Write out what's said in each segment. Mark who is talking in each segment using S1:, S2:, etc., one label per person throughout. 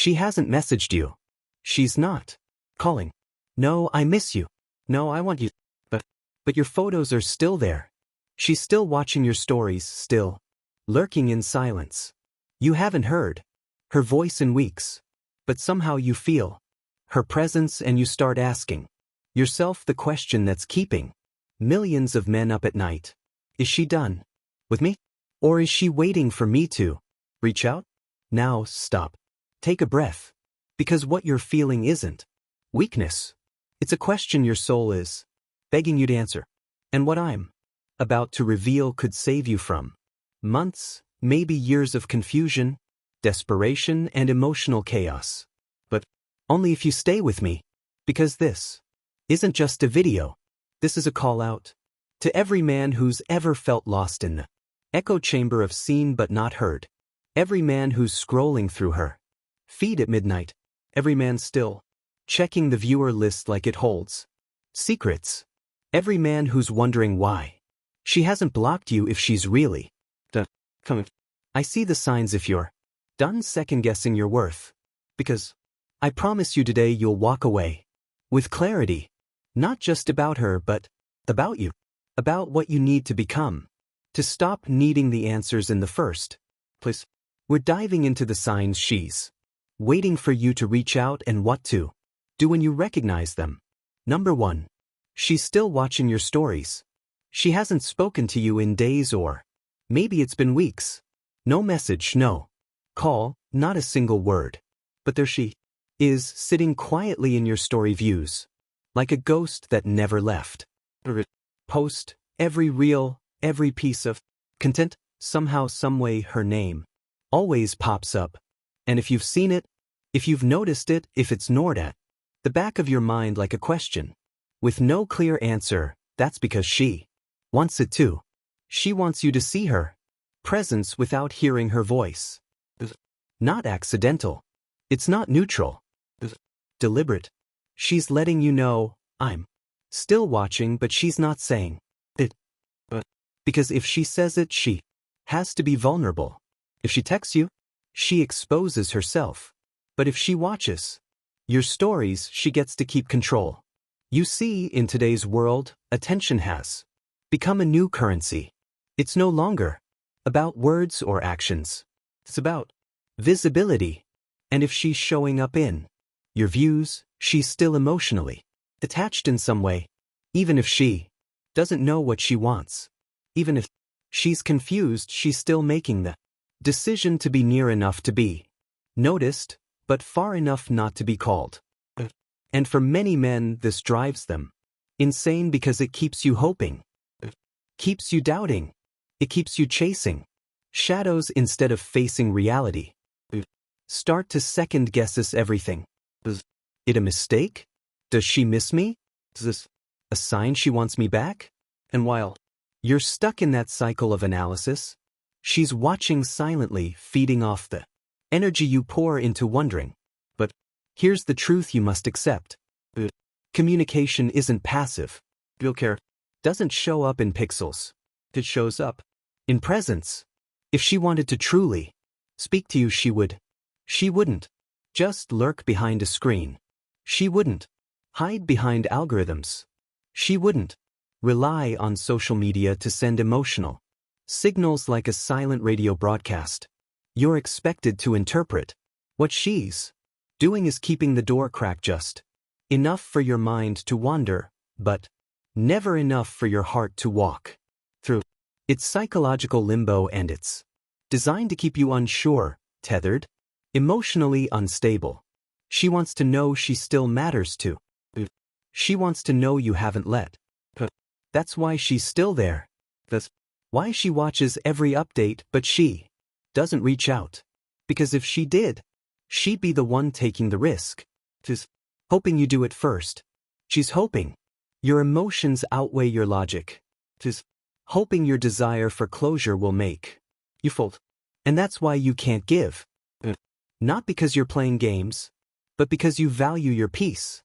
S1: She hasn't messaged you. She's not calling. No, I miss you. No, I want you. But your photos are still there. She's still watching your stories, still lurking in silence. You haven't heard her voice in weeks, but somehow you feel her presence and you start asking yourself the question that's keeping millions of men up at night. Is she done with me? Or is she waiting for me to reach out? Now stop. Take a breath. Because what you're feeling isn't weakness. It's a question your soul is begging you to answer. And what I'm about to reveal could save you from months, maybe years of confusion, desperation, and emotional chaos. But only if you stay with me. Because this isn't just a video. This is a call out to every man who's ever felt lost in the echo chamber of seen but not heard. Every man who's scrolling through her feed at midnight. Every man still checking the viewer list like it holds secrets. Every man who's wondering why she hasn't blocked you if she's really coming. I see the signs if you're done second-guessing your worth. Because I promise you today you'll walk away with clarity. Not just about her but about you. About what you need to become. To stop needing the answers in the first place. We're diving into the signs she's waiting for you to reach out and what to do when you recognize them. Number 1. She's still watching your stories. She hasn't spoken to you in days or maybe it's been weeks. No message, no call, not a single word. But there she is, sitting quietly in your story views. Like a ghost that never left. Post, every reel, every piece of content, somehow, someway her name always pops up. And if you've seen it, if you've noticed it, if it's ignored at the back of your mind like a question with no clear answer, that's because she wants it too. She wants you to see her presence without hearing her voice. Not accidental. It's not neutral. Deliberate. She's letting you know, I'm still watching, but she's not saying it. But because if she says it, she has to be vulnerable. If she texts you, she exposes herself. But if she watches your stories, she gets to keep control. You see, in today's world, attention has become a new currency. It's no longer about words or actions. It's about visibility. And if she's showing up in your views, she's still emotionally attached in some way. Even if she doesn't know what she wants. Even if she's confused, she's still making the decision to be near enough to be noticed, but far enough not to be called. And for many men, this drives them insane because it keeps you hoping. It keeps you doubting. It keeps you chasing shadows instead of facing reality. Start to second guess everything. Is it a mistake? Does she miss me? Is this a sign she wants me back? And while you're stuck in that cycle of analysis, she's watching silently, feeding off the energy you pour into wondering. But here's the truth you must accept. Communication isn't passive. Real care doesn't show up in pixels. It shows up in presence. If she wanted to truly speak to you, she wouldn't just lurk behind a screen. She wouldn't hide behind algorithms. She wouldn't rely on social media to send emotional signals like a silent radio broadcast. You're expected to interpret. What she's doing is keeping the door cracked just enough for your mind to wander, but never enough for your heart to walk through. It's psychological limbo, and it's designed to keep you unsure, tethered, emotionally unstable. She wants to know she still matters to. She wants to know you haven't let. That's why she's still there. That's why she watches every update, but she doesn't reach out. Because if she did, she'd be the one taking the risk. She's hoping you do it first. She's hoping your emotions outweigh your logic. She's hoping your desire for closure will make you fold. And that's why you can't give. Not because you're playing games, but because you value your peace.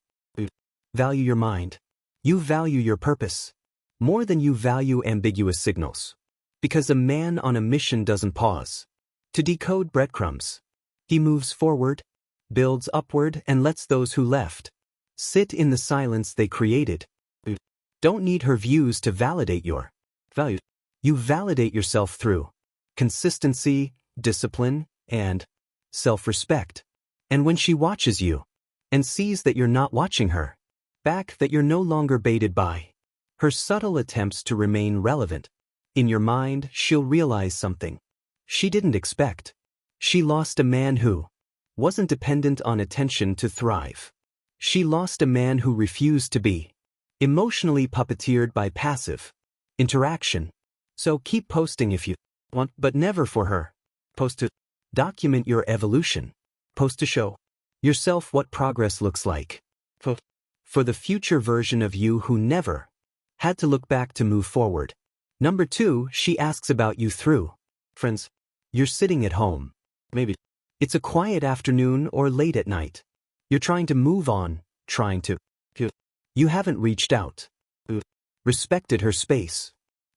S1: Value your mind. You value your purpose more than you value ambiguous signals. Because a man on a mission doesn't pause to decode breadcrumbs. He moves forward, builds upward and lets those who left sit in the silence they created. Don't need her views to validate your value. You validate yourself through consistency, discipline, and self-respect. And when she watches you and sees that you're not watching her back, that you're no longer baited by her subtle attempts to remain relevant, in your mind she'll realize something she didn't expect. She lost a man who wasn't dependent on attention to thrive. She lost a man who refused to be emotionally puppeteered by passive interaction. So keep posting if you want, but never for her. Post to document your evolution. Post to show yourself what progress looks like. For the future version of you who never had to look back to move forward. Number 2, she asks about you through friends. You're sitting at home. Maybe it's a quiet afternoon or late at night. You're trying to move on, trying to. You haven't reached out. Respected her space.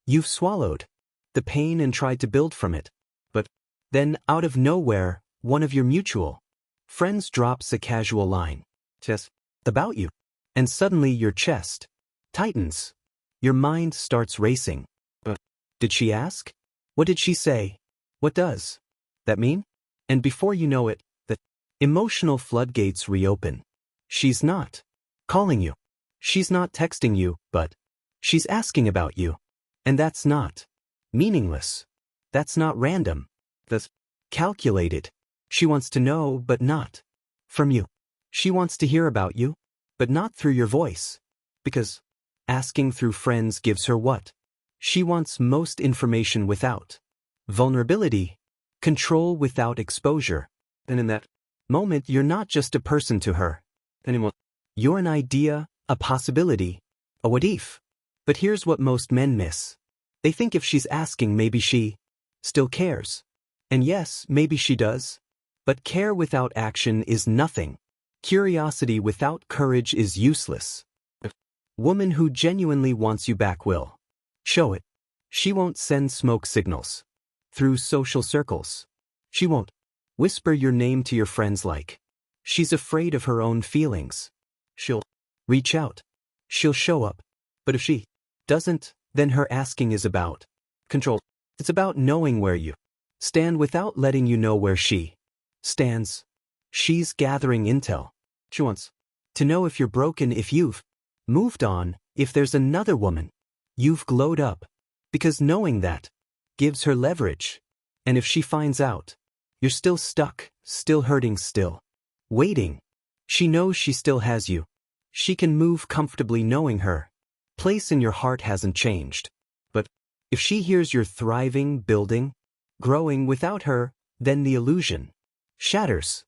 S1: You've swallowed the pain and tried to build from it. But then, out of nowhere, one of your mutual friends drops a casual line about you. And suddenly your chest tightens. Your mind starts racing. Did she ask? What did she say? What does that mean? And before you know it, the emotional floodgates reopen. She's not calling you. She's not texting you, but she's asking about you. And that's not meaningless. That's not random. That's calculated. She wants to know, but not from you. She wants to hear about you, but not through your voice. Because asking through friends gives her what she wants most: information without vulnerability, control without exposure. And in that moment, you're not just a person to her anymore. You're an idea, a possibility, a what if. But here's what most men miss. They think if she's asking, maybe she still cares. And yes, maybe she does. But care without action is nothing. Curiosity without courage is useless. A woman who genuinely wants you back will show it. She won't send smoke signals through social circles. She won't whisper your name to your friends like she's afraid of her own feelings. She'll reach out. She'll show up. But if she doesn't, then her asking is about control. It's about knowing where you stand without letting you know where she stands. She's gathering intel. She wants to know if you're broken, if you've moved on, if there's another woman you've glowed up. Because knowing that gives her leverage. And if she finds out you're still stuck, still hurting, still waiting, she knows she still has you. She can move comfortably knowing her place in your heart hasn't changed. But if she hears you're thriving, building, growing without her, then the illusion shatters.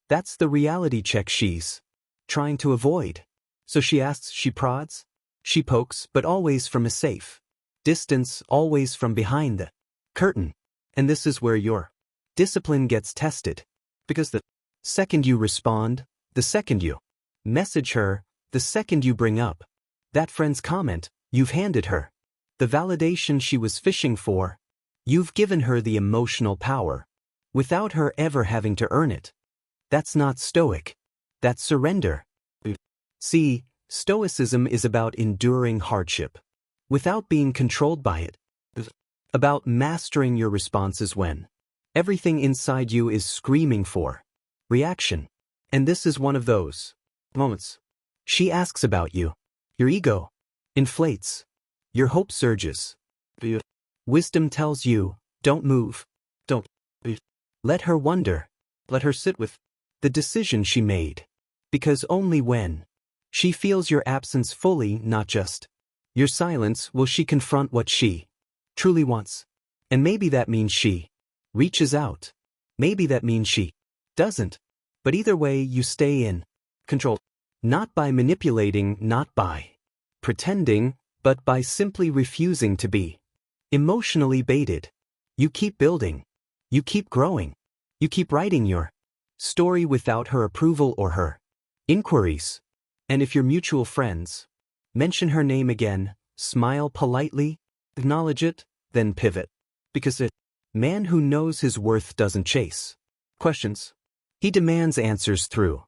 S1: That's the reality check she's trying to avoid. So she asks, she prods, she pokes, but always from a safe distance, always from behind the curtain. And this is where your discipline gets tested. Because the second you respond, the second you message her, the second you bring up that friend's comment, you've handed her the validation she was fishing for. You've given her the emotional power without her ever having to earn it. That's not Stoic. That's surrender. See, Stoicism is about enduring hardship without being controlled by it. About mastering your responses when everything inside you is screaming for reaction. And this is one of those moments. She asks about you. Your ego inflates. Your hope surges. Wisdom tells you, don't move. Don't. Let her wonder. Let her sit with the decision she made. Because only when she feels your absence fully, not just your silence, will she confront what she truly wants. And maybe that means she reaches out. Maybe that means she doesn't. But either way, you stay in control. Not by manipulating, not by pretending, but by simply refusing to be emotionally baited. You keep building. You keep growing. You keep writing your story without her approval or her inquiries. And if you're mutual friends, mention her name again, smile politely, acknowledge it, then pivot. Because a man who knows his worth doesn't chase questions. He demands answers through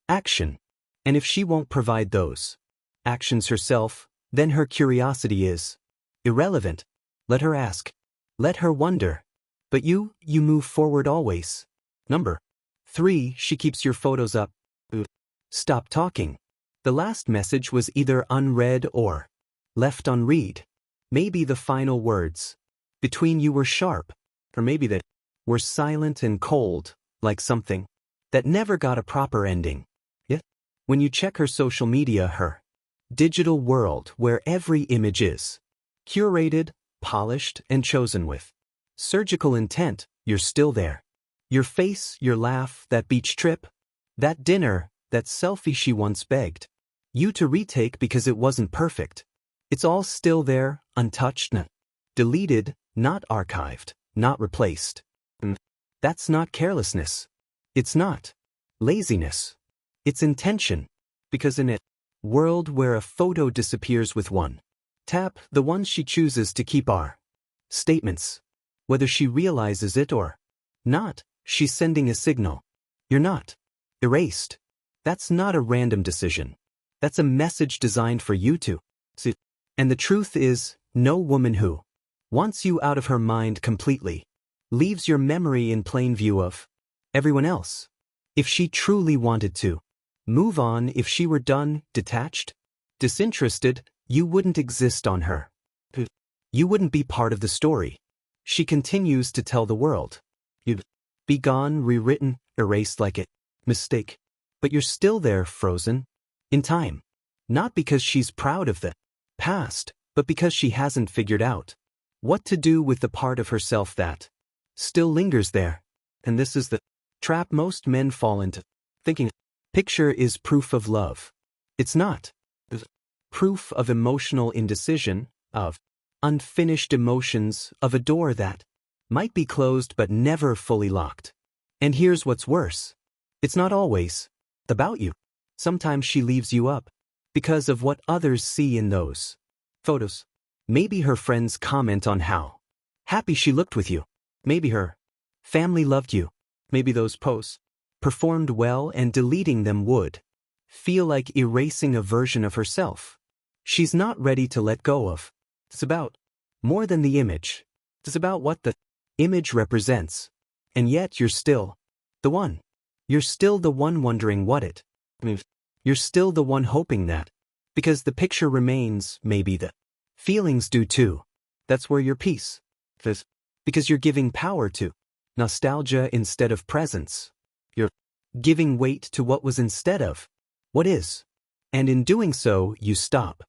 S1: action. And if she won't provide those actions herself, then her curiosity is irrelevant. Let her ask. Let her wonder. But you move forward always. Number 3, she keeps your photos up. Stop talking. The last message was either unread or left unread. Maybe the final words between you were sharp, or maybe that were silent and cold, like something that never got a proper ending. Yet, when you check her social media, her digital world where every image is curated, polished, and chosen with surgical intent, you're still there. Your face, your laugh, that beach trip, that dinner, that selfie she once begged you to retake because it wasn't perfect. It's all still there, untouched, not deleted, not archived, not replaced. And that's not carelessness. It's not laziness. It's intention. Because in a world where a photo disappears with one tap, the ones she chooses to keep are statements. Whether she realizes it or not, she's sending a signal. You're not erased. That's not a random decision. That's a message designed for you to see. And the truth is, no woman who wants you out of her mind completely leaves your memory in plain view of everyone else. If she truly wanted to move on, if she were done, detached, disinterested, you wouldn't exist on her. You wouldn't be part of the story. She continues to tell the world. You'd be gone, rewritten, erased like a mistake. But you're still there, frozen in time. Not because she's proud of the past, but because she hasn't figured out what to do with the part of herself that still lingers there. And this is the trap most men fall into, thinking picture is proof of love. It's not. It's proof of emotional indecision, of unfinished emotions, of a door that might be closed but never fully locked. And here's what's worse. It's not always about you. Sometimes she leaves you up because of what others see in those photos. Maybe her friends comment on how happy she looked with you. Maybe her family loved you. Maybe those posts performed well, and deleting them would feel like erasing a version of herself she's not ready to let go of. It's about more than the image. It's about what the image represents. And yet you're still the one. You're still the one wondering what it means. You're still the one hoping that, because the picture remains, maybe the feelings do too. That's where your peace is. Because you're giving power to nostalgia instead of presence. You're giving weight to what was instead of what is. And in doing so, you stop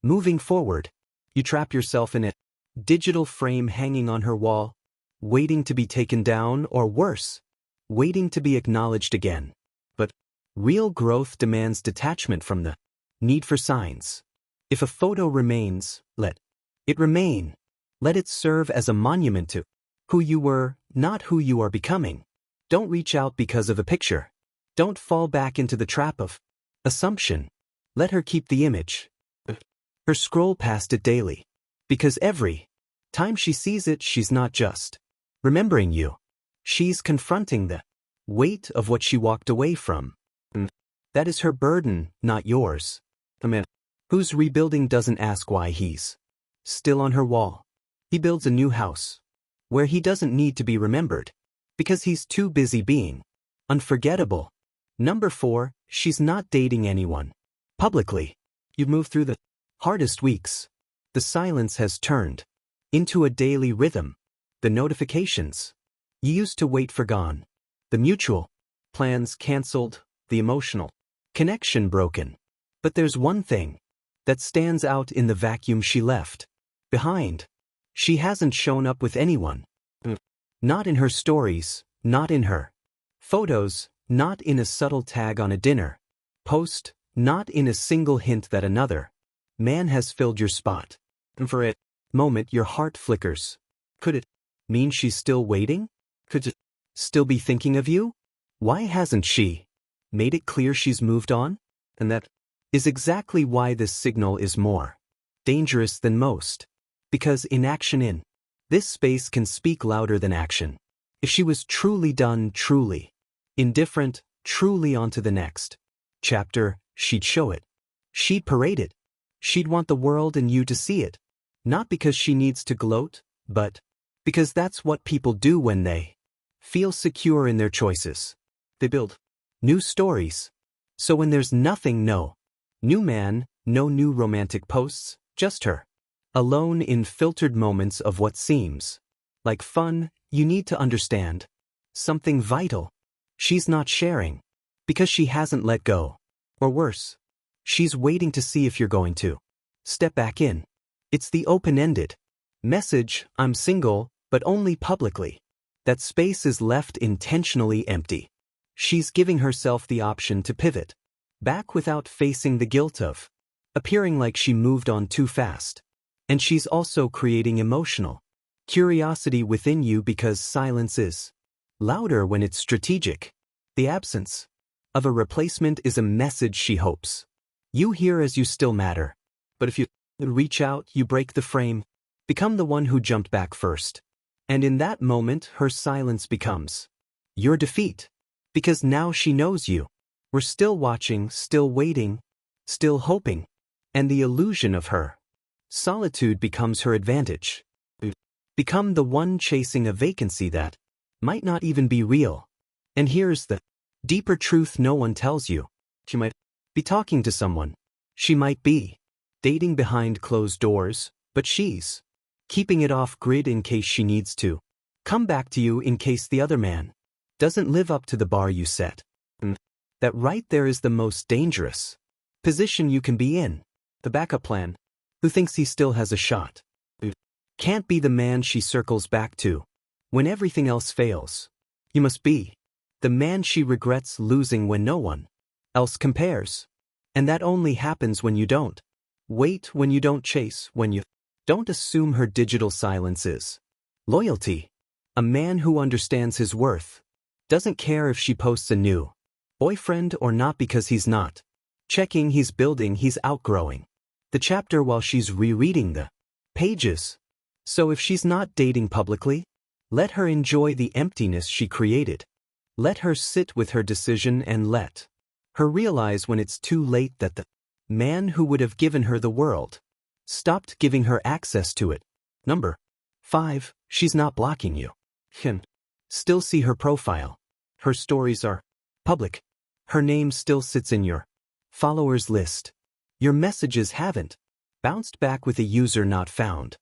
S1: moving forward. You trap yourself in a digital frame hanging on her wall, waiting to be taken down, or worse, waiting to be acknowledged again. But real growth demands detachment from the need for signs. If a photo remains, let it remain. Let it serve as a monument to who you were, not who you are becoming. Don't reach out because of a picture. Don't fall back into the trap of assumption. Let her keep the image. Her scroll past it daily. Because every time she sees it, she's not just remembering you. She's confronting the weight of what she walked away from. And that is her burden, not yours. The man who's rebuilding doesn't ask why he's still on her wall. He builds a new house where he doesn't need to be remembered because he's too busy being unforgettable. Number 4, she's not dating anyone publicly. You've moved through the hardest weeks. The silence has turned into a daily rhythm. The notifications you used to wait for gone. The mutual plans canceled. The emotional connection broken. But there's one thing that stands out in the vacuum she left behind. She hasn't shown up with anyone. Not in her stories, not in her photos, not in a subtle tag on a dinner post, not in a single hint that another man has filled your spot. And for a moment your heart flickers. Could it mean she's still waiting? Could it still be thinking of you? Why hasn't she made it clear she's moved on? And that is exactly why this signal is more dangerous than most. Because inaction in this space can speak louder than action. If she was truly done, truly Indifferent, truly on to the next chapter. She'd show it. She'd parade it. She'd want the world and you to see it. Not because she needs to gloat, but because that's what people do when they feel secure in their choices. They build new stories. So when there's nothing, no new man, no new romantic posts, just her. Alone in filtered moments of what seems like fun, you need to understand something vital. She's not sharing because she hasn't let go. Or worse, she's waiting to see if you're going to step back in. It's the open-ended message, I'm single, but only publicly. That space is left intentionally empty. She's giving herself the option to pivot back without facing the guilt of appearing like she moved on too fast. And she's also creating emotional curiosity within you because silence is louder when it's strategic. The absence of a replacement is a message she hopes you hear as you still matter. But if you reach out, you break the frame, become the one who jumped back first. And in that moment, her silence becomes your defeat. Because now she knows you. We're still watching, still waiting, still hoping. And the illusion of her solitude becomes her advantage. Become the one chasing a vacancy that might not even be real. And here's the deeper truth no one tells you. She might be talking to someone. She might be dating behind closed doors, but she's keeping it off grid in case she needs to come back to you in case the other man doesn't live up to the bar you set. And that right there is the most dangerous position you can be in. The backup plan, who thinks he still has a shot, can't be the man she circles back to when everything else fails. You must be the man she regrets losing when no one else compares. And that only happens when you don't wait, when you don't chase, when you don't assume her digital silence is loyalty. A man who understands his worth doesn't care if she posts a new boyfriend or not because he's not checking, he's building, he's outgrowing the chapter while she's rereading the pages. So if she's not dating publicly, let her enjoy the emptiness she created. Let her sit with her decision and let her realize when it's too late that the man who would have given her the world stopped giving her access to it. Number 5, she's not blocking you. Can still see her profile. Her stories are public. Her name still sits in your followers list. Your messages haven't bounced back with a user not found.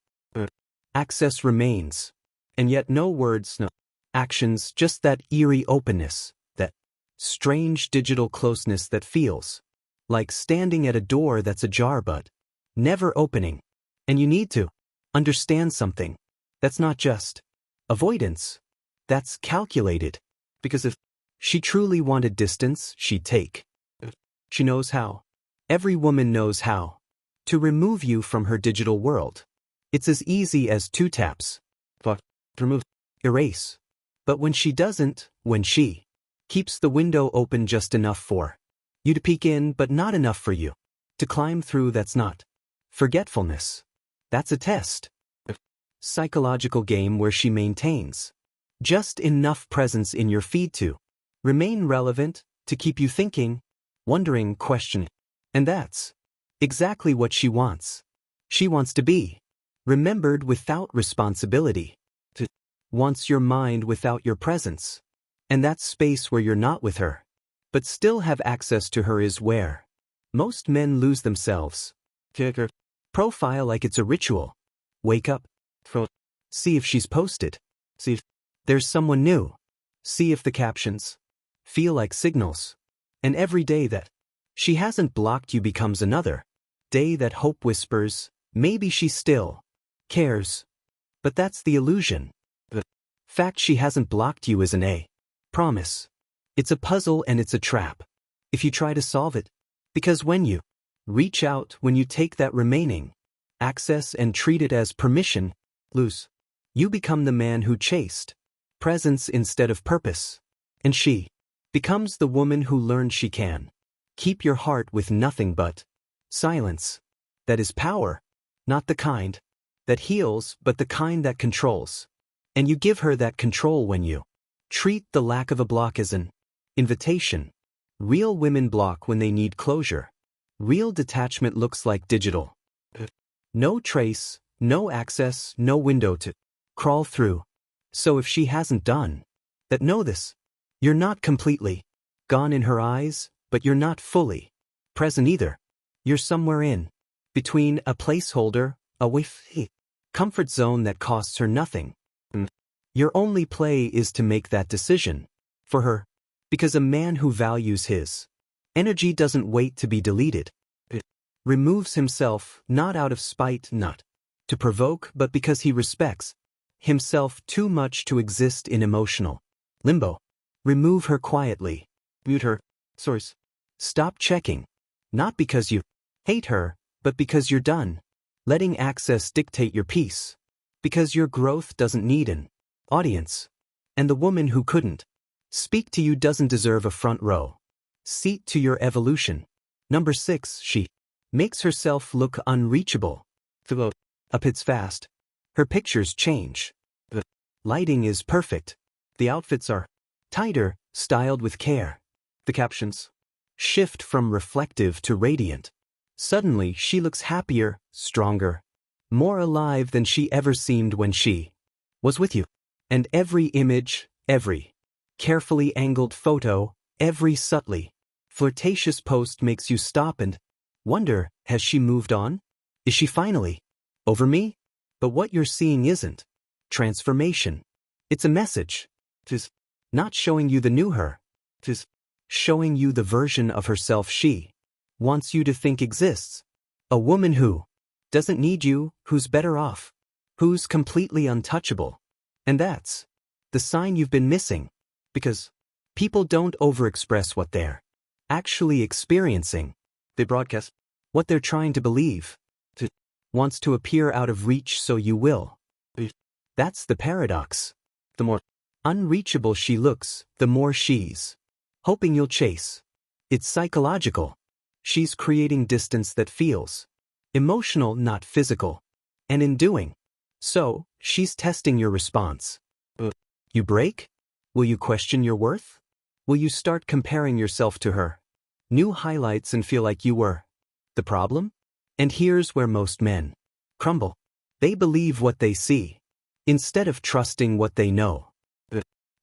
S1: Access remains. And yet no words, no actions, just that eerie openness, that strange digital closeness that feels like standing at a door that's ajar but never opening. And you need to understand something. That's not just avoidance. That's calculated. Because if she truly wanted distance, she'd take. She knows how. Every woman knows how to remove you from her digital world. It's as easy as 2 taps. Remove, erase. But when she doesn't, when she keeps the window open just enough for you to peek in but not enough for you to climb through, that's not forgetfulness. That's a test. A psychological game where she maintains just enough presence in your feed to remain relevant, to keep you thinking, wondering, questioning. And that's exactly what she wants. She wants to be remembered without responsibility. Wants your mind without your presence. And that space where you're not with her, but still have access to her, is where most men lose themselves. Profile like it's a ritual. Wake up. See if she's posted. See if there's someone new. See if the captions feel like signals. And every day that she hasn't blocked you becomes another day that hope whispers, maybe she still cares. But that's the illusion. The fact she hasn't blocked you isn't a promise. It's a puzzle and it's a trap. If you try to solve it. Because when you reach out, when you take that remaining access and treat it as permission, lose. You become the man who chased presence instead of purpose. And she becomes the woman who learned she can keep your heart with nothing but silence. That is power. Not the kind that heals, but the kind that controls. And you give her that control when you treat the lack of a block as an invitation. Real women block when they need closure. Real detachment looks like digital. No trace, no access, no window to crawl through. So if she hasn't done that, know this. You're not completely gone in her eyes, but you're not fully present either. You're somewhere in between, a placeholder, a comfort zone that costs her nothing. Your only play is to make that decision for her, because a man who values his energy doesn't wait to be deleted. It removes himself not out of spite, not to provoke, but because he respects himself too much to exist in emotional limbo. Remove her quietly. Mute her. Source. Stop checking. Not because you hate her, but because you're done letting access dictate your peace. Because your growth doesn't need an audience. And the woman who couldn't speak to you doesn't deserve a front row seat to your evolution. Number 6. She makes herself look unreachable. Up it's fast. Her pictures change. The lighting is perfect. The outfits are tighter, styled with care. The captions shift from reflective to radiant. Suddenly she looks happier, stronger, more alive than she ever seemed when she was with you. And every image, every carefully angled photo, every subtly flirtatious post makes you stop and wonder, has she moved on? Is she finally over me? But what you're seeing isn't transformation. It's a message. It's not showing you the new her. It's showing you the version of herself she wants you to think exists. A woman who doesn't need you, who's better off, who's completely untouchable. And that's the sign you've been missing. Because people don't overexpress what they're actually experiencing. They broadcast what they're trying to believe. It wants to appear out of reach, so you will. That's the paradox. The more unreachable she looks, the more she's hoping you'll chase. It's psychological. She's creating distance that feels emotional, not physical. And in doing so, she's testing your response. You break? Will you question your worth? Will you start comparing yourself to her new highlights and feel like you were the problem? And here's where most men crumble. They believe what they see instead of trusting what they know.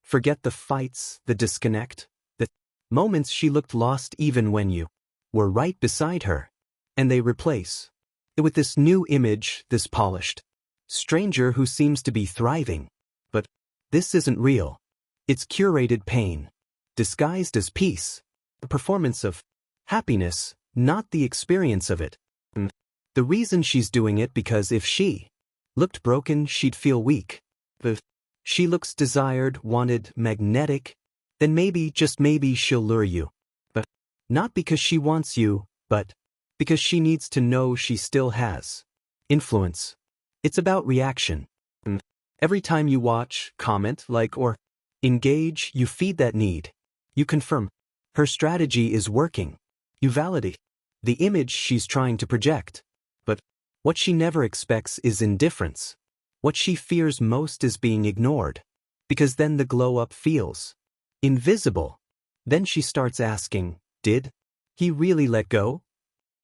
S1: Forget the fights, the disconnect, the moments she looked lost even when you were right beside her. And they replace it with this new image, this polished stranger who seems to be thriving. But this isn't real. It's curated pain, disguised as peace, the performance of happiness, not the experience of it. And the reason she's doing it, because if she looked broken, she'd feel weak. If she looks desired, wanted, magnetic, then maybe, just maybe, she'll lure you. But not because she wants you, but because she needs to know she still has influence. It's about reaction. And every time you watch, comment, like, or engage, you feed that need. You confirm her strategy is working. You validate the image she's trying to project. But what she never expects is indifference. What she fears most is being ignored. Because then the glow-up feels invisible. Then she starts asking, did he really let go?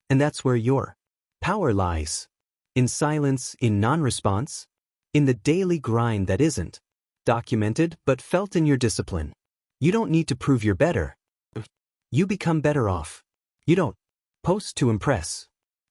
S1: And that's where your power lies. In silence, in non-response, in the daily grind that isn't documented but felt in your discipline. You don't need to prove you're better. You become better off. You don't post to impress.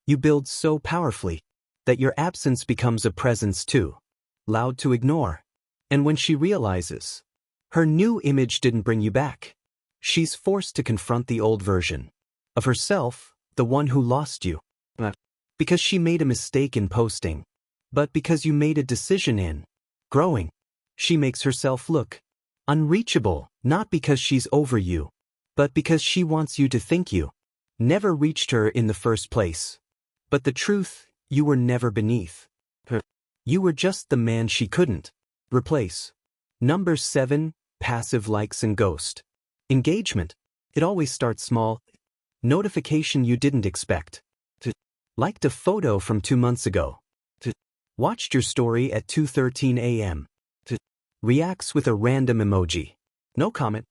S1: You build so powerfully that your absence becomes a presence too loud to ignore. And when she realizes her new image didn't bring you back, she's forced to confront the old version of herself, the one who lost you. Not because she made a mistake in posting, but because you made a decision in growing. She makes herself look unreachable, not because she's over you, but because she wants you to think you never reached her in the first place. But the truth, you were never beneath her. You were just the man she couldn't replace. Number 7, passive likes and ghost engagement. It always starts small. Notification you didn't expect. Liked a photo from 2 months ago. Watched your story at 2:13 a.m. Reacts with a random emoji. No comment.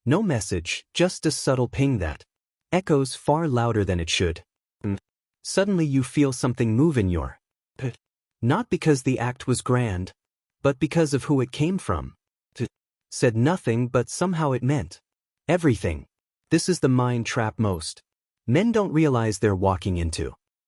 S1: No message, just a subtle ping that echoes far louder than it should. And suddenly you feel something move in your pit. Not because the act was grand, but because of who it came from. It said nothing, but somehow it meant everything. This is the mind trap most men don't realize they're walking into.